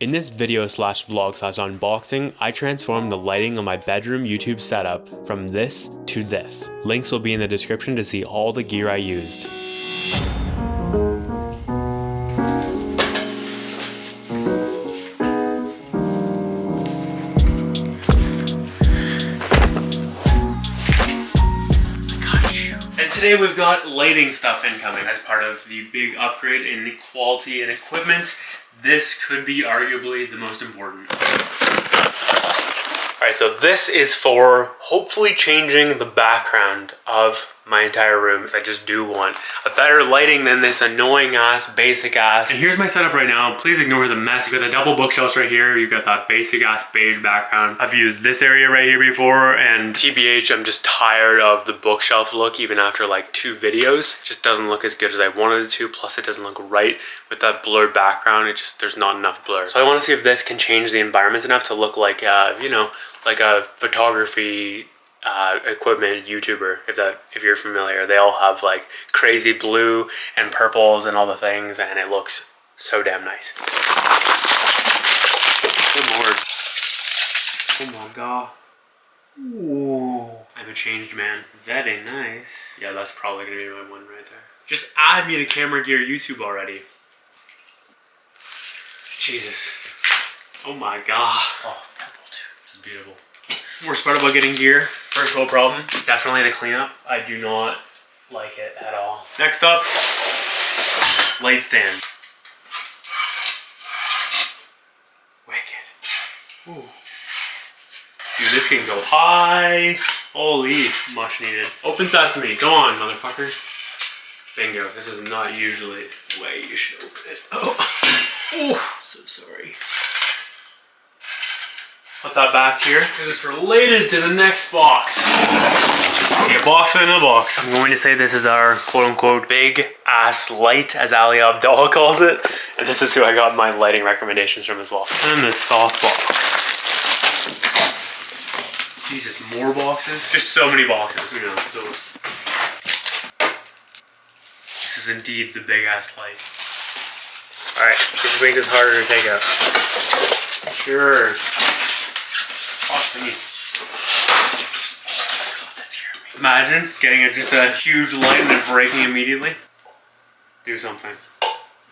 In this video slash vlog slash unboxing, I transformed the lighting on my bedroom YouTube setup from this to this. Links will be in the description to see all the gear I used. Today we've got lighting stuff incoming as part of the big upgrade in quality and equipment. This could be arguably the most important. Alright, so this is for hopefully changing the background of my entire room. I just do want a better lighting than this annoying ass, basic ass. And here's my setup right now. Please ignore the mess. You got the double bookshelves right here. You got that basic ass beige background. I've used this area right here before, and TBH, I'm just tired of the bookshelf look even after like 2 videos. It just doesn't look as good as I wanted it to. Plus it doesn't look right with that blurred background. It just, there's not enough blur. So I want to see if this can change the environment enough to look like, you know, like a photography equipment YouTuber, if you're familiar. They all have like crazy blue and purples and all the things, and it looks so damn nice. Good lord. Oh my god. Ooh. I'm a changed man. Very nice. Yeah, that's probably gonna be my one right there. Just add me to camera gear YouTube already. Jesus. Oh my god. Oh, purple too. This is beautiful. Worst part about getting gear, first world problem, definitely the cleanup. I do not like it at all. Next up, light stand. Wicked. Ooh. Dude, this can go high. Holy, much needed. Open sesame, go on, motherfucker. Bingo, this is not usually the way you should open it. Oh, so sorry. Put that back here. It is related to the next box. See, a box within a box. I'm going to say this is our quote-unquote big ass light, as Ali Abdallah calls it. And this is who I got my lighting recommendations from as well. And this Softbox. Jesus, more boxes? Just so many boxes. You know, those. This is indeed the big ass light. Alright, just make this harder to take out. Sure. Imagine getting just a huge light and then breaking immediately. Do something.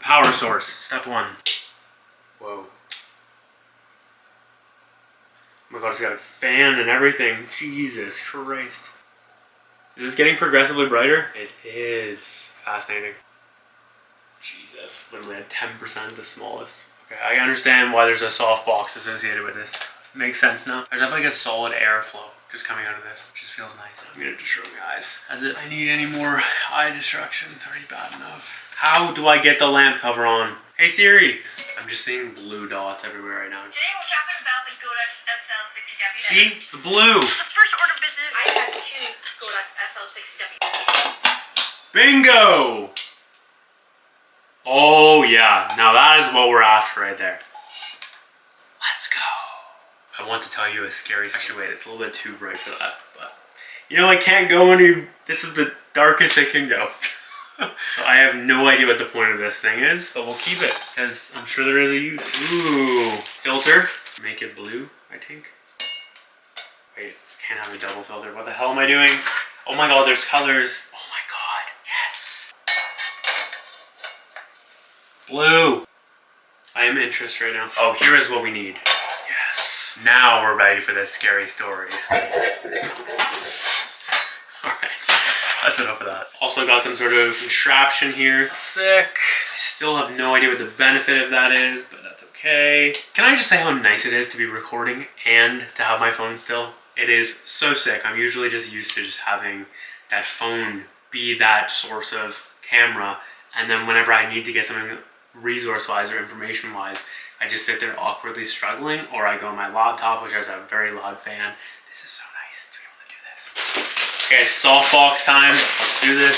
Power source, step 1. Whoa. Oh my god, it's got a fan and everything. Jesus Christ. Is this getting progressively brighter? It is. Fascinating. Jesus. Literally at 10% the smallest. Okay, I understand why there's a softbox associated with this. Makes sense now. There's definitely like a solid airflow just coming out of this, which just feels nice. I'm gonna destroy my eyes. As if I need any more eye destruction, it's already bad enough. How do I get the lamp cover on? Hey Siri! I'm just seeing blue dots everywhere right now. Today we're talking about the Godox SL-60W. See? The blue! First order of business, I have 2 Godox SL-60W. Bingo! Oh yeah, now that is what we're after right there. Let's go. I want to tell you a scary story. Actually, wait, it's a little bit too bright for that, but you know, I can't go any, this is the darkest it can go. So I have no idea what the point of this thing is, but we'll keep it, because I'm sure there is a use. Ooh, filter, make it blue, I think. Wait, can't have a double filter. What the hell am I doing? Oh my god, there's colors. Oh my god, yes. Blue. I am interested right now. Oh, here is what we need. Yes. Now we're ready for this scary story. Alright, that's enough of that. Also got some sort of contraption here. Sick. I still have no idea what the benefit of that is, but that's okay. Can I just say how nice it is to be recording and to have my phone still? It is so sick. I'm usually just used to just having that phone be that source of camera, and then whenever I need to get something resource-wise or information-wise, I just sit there awkwardly struggling, or I go on my laptop, which has a very loud fan. This is so nice to be able to do this. Okay, softbox time. Let's do this.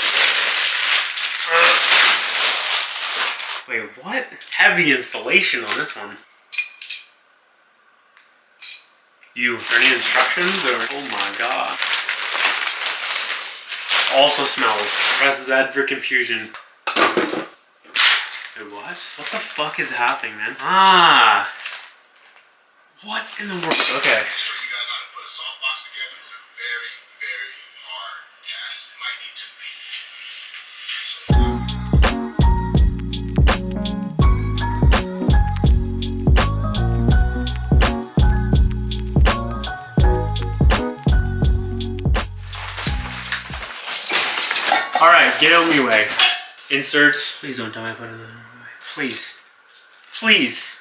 Wait, what? Heavy installation on this one. Is there any instructions or? Oh my god. Also smells. Press Z for confusion. Wait, what? What the fuck is happening, man? Ah, in the world? Okay. Show you guys how to put a softbox together. It's a very, very hard task. It might need 2 people. All right, get out of my way. Inserts. Please don't tell me I put it in the wrong way. Please. Please.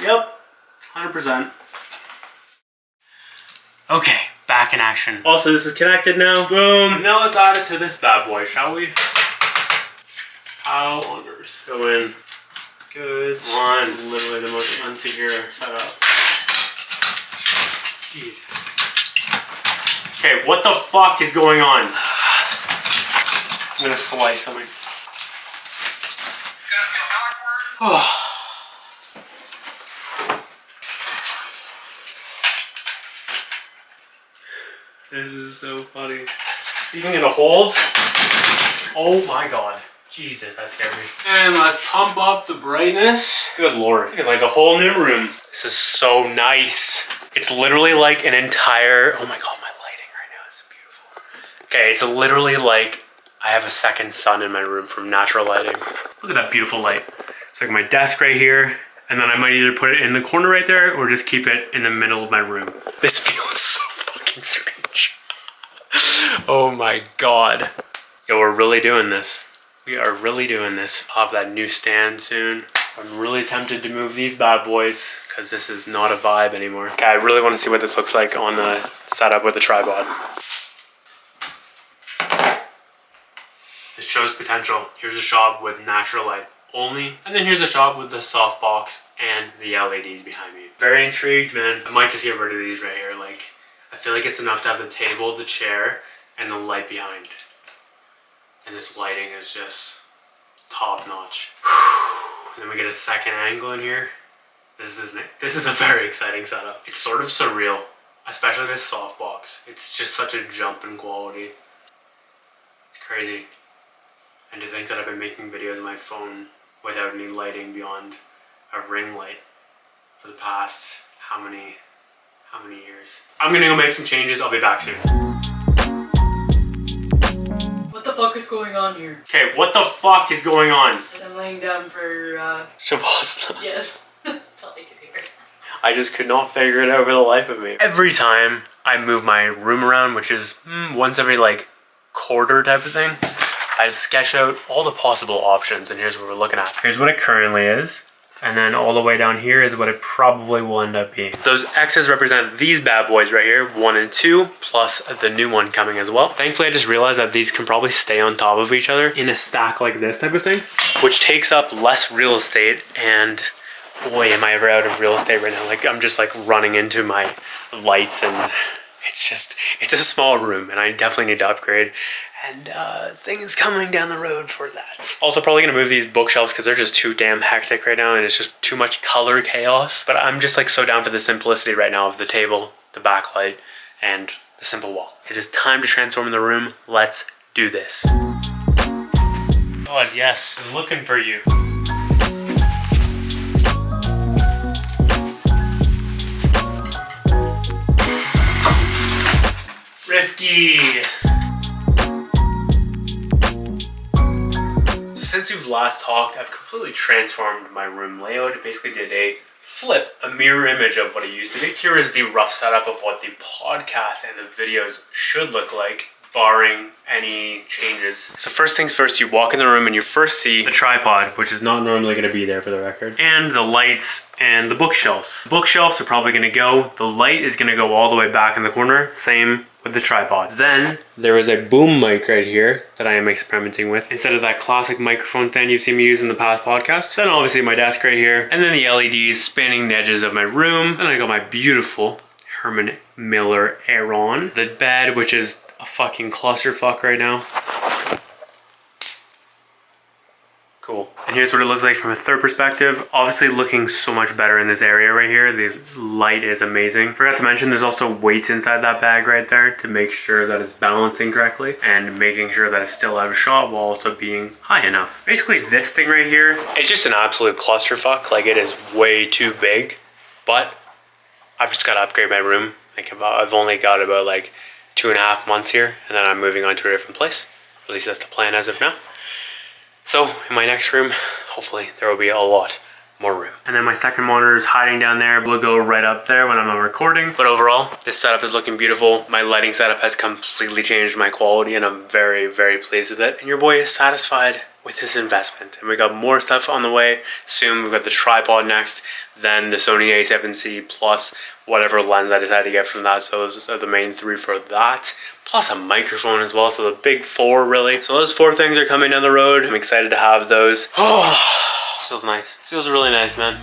Yep, 100%. Okay, back in action. Also, this is connected now. Boom. Now let's add it to this bad boy, shall we? How on earth? Go in. Good. One. Literally the most unsecure setup. Jesus. Okay, what the fuck is going on? I'm gonna slice something. Oh. This is so funny. It's even gonna hold. Oh my god. Jesus, that scared me. And let's pump up the brightness. Good lord. It's like a whole new room. This is so nice. It's literally like an entire, oh my god, my lighting right now is beautiful. Okay, it's literally like I have a second sun in my room from natural lighting. Look at that beautiful light. It's like my desk right here, and then I might either put it in the corner right there or just keep it in the middle of my room. This feels so fucking strange. Oh my god. Yo, we're really doing this. We are really doing this. I'll have that new stand soon. I'm really tempted to move these bad boys because this is not a vibe anymore. Okay, I really want to see what this looks like on the setup with the tripod. It shows potential. Here's a shop with natural light only, and then here's a shop with the softbox and the LEDs behind me. Very intrigued, man. I might just get rid of these right here. Like, I feel like it's enough to have the table, the chair, and the light behind. And this lighting is just top notch. And then we get a second angle in here. This is a very exciting setup. It's sort of surreal, especially this softbox. It's just such a jump in quality. It's crazy. And to think that I've been making videos on my phone without any lighting beyond a ring light for the past how many years. I'm gonna go make some changes. I'll be back soon. What the fuck is going on here? Okay, what the fuck is going on? As I'm laying down for Shavasana. yes. That's all I could hear. I just could not figure it out for the life of me. Every time I move my room around, which is once every like quarter type of thing, I sketch out all the possible options, and here's what we're looking at. Here's what it currently is, and then all the way down here is what it probably will end up being. Those X's represent these bad boys right here, 1 and 2, plus the new one coming as well. Thankfully, I just realized that these can probably stay on top of each other in a stack like this type of thing, which takes up less real estate, and boy, am I ever out of real estate right now. Like, I'm just like running into my lights, and it's a small room, and I definitely need to upgrade. And things coming down the road for that. Also probably gonna move these bookshelves because they're just too damn hectic right now, and it's just too much color chaos. But I'm just like so down for the simplicity right now of the table, the backlight, and the simple wall. It is time to transform the room. Let's do this. God, yes, I'm looking for you. Risky. Since we've last talked, I've completely transformed my room layout. I basically did a mirror image of what it used to be. Here is the rough setup of what the podcast and the videos should look like, barring any changes. So first things first, you walk in the room and you first see the tripod, which is not normally going to be there for the record, and the lights and the bookshelves. The bookshelves are probably going to go. The light is going to go all the way back in the corner. Same with the tripod. Then there is a boom mic right here that I am experimenting with instead of that classic microphone stand you've seen me use in the past podcasts. Then obviously my desk right here, and then the LEDs spanning the edges of my room. Then I got my beautiful Herman Miller Aeron. The bed, which is a fucking clusterfuck right now. Cool. And here's what it looks like from a third perspective. Obviously looking so much better in this area right here. The light is amazing. Forgot to mention there's also weights inside that bag right there to make sure that it's balancing correctly and making sure that it's still out of shot while also being high enough. Basically this thing right here, it's just an absolute clusterfuck. Like, it is way too big, but I've just got to upgrade my room. Like, I've only got about like 2.5 months here, and then I'm moving on to a different place. At least that's the plan as of now. So in my next room, hopefully there will be a lot more room. And then my second monitor is hiding down there. Will go right up there when I'm not recording. But overall, this setup is looking beautiful. My lighting setup has completely changed my quality, and I'm very, very pleased with it. And your boy is satisfied with his investment. And we got more stuff on the way soon. We've got the tripod next, then the Sony a7C plus whatever lens I decided to get from that. So those are the main 3 for that. Plus a microphone as well. So the big 4 really. So those 4 things are coming down the road. I'm excited to have those. Oh, this feels nice. This feels really nice, man.